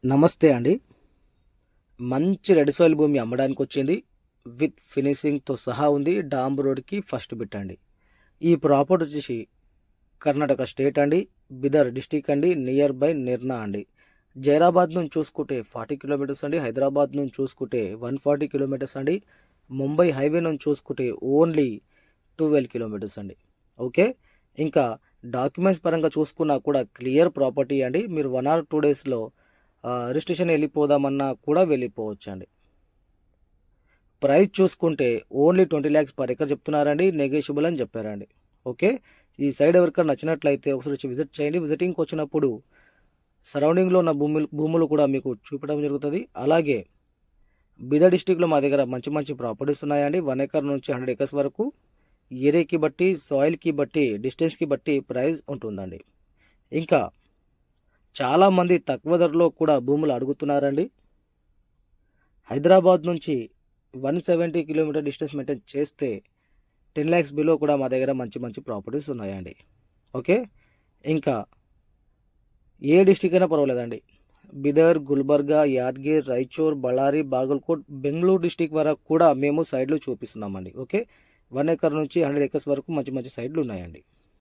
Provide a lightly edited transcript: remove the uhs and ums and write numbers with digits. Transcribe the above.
నమస్తే అండి. మంచి రెడ్ సాయిల్ భూమి అమ్మడానికి వచ్చింది. విత్ ఫినిషింగ్‌తో సహా ఉంది. డాంబ్ రోడ్‌కి ఫస్ట్ బిట్ అండి. ఈ ప్రాపర్టీ వచ్చేసి కర్ణాటక స్టేట్ అండి. బిదర్ డిస్ట్రిక్ట్ అండి. నియర్ బై నిర్నా అండి. జైరాబాద్ నుంచి చూసుకుంటే 40 కిలోమీటర్స్ అండి. హైదరాబాద్ నుంచి చూసుకుంటే 140 కిలోమీటర్స్ అండి. ముంబై హైవే నుంచి చూసుకుంటే ఓన్లీ 12 కిలోమీటర్స్ అండి. ఓకే. ఇంకా డాక్యుమెంట్స్ పరంగా చూసుకున్నా కూడా క్లియర్ ప్రాపర్టీ అండి. మీరు 1 ఆర్ 2 డేస్‌లో రిజిస్ట్రేషన్ వెళ్ళిపోదామన్నా కూడా వెళ్ళిపోవచ్చండి. ప్రైస్ చూసుకుంటే ఓన్లీ 20 lakhs పర్ ఎకర్ చెప్తున్నారండి. నెగోషియబుల్ అని చెప్పారండి. ఓకే. ఈ సైడ్ ఎవరికైనా నచ్చినట్లయితే ఒకసారి వచ్చి విజిట్ చేయండి. విజిటింగ్కి వచ్చినప్పుడు సరౌండింగ్లో ఉన్న భూములు కూడా మీకు చూపడం జరుగుతుంది. అలాగే బీదర్ డిస్టిక్లో మా దగ్గర మంచి మంచి ప్రాపర్టీస్ ఉన్నాయండి. 1 acre నుంచి 100 acres వరకు ఏరియాకి బట్టి, సాయిల్కి బట్టి, డిస్టెన్స్కి బట్టి ప్రైస్ ఉంటుందండి. ఇంకా చాలామంది తక్కువ ధరలో కూడా భూములు అడుగుతున్నారండి. హైదరాబాద్ నుంచి 170 కిలోమీటర్ డిస్టెన్స్ మెయింటైన్ చేస్తే 10 lakhs బిలో కూడా మా దగ్గర మంచి మంచి ప్రాపర్టీస్ ఉన్నాయండి. ఓకే. ఇంకా ఏ డిస్టిక్ అయినా పర్వాలేదండి. బిదర్, గుల్బర్గా, యాద్గిర్, రాయచూర్, బళ్ళారి, బాగల్కోట్, బెంగళూరు డిస్టిక్ వరకు కూడా మేము సైడ్లు చూపిస్తున్నామండి. ఓకే. 1 acre నుంచి 100 acres వరకు మంచి మంచి సైడ్లు ఉన్నాయండి.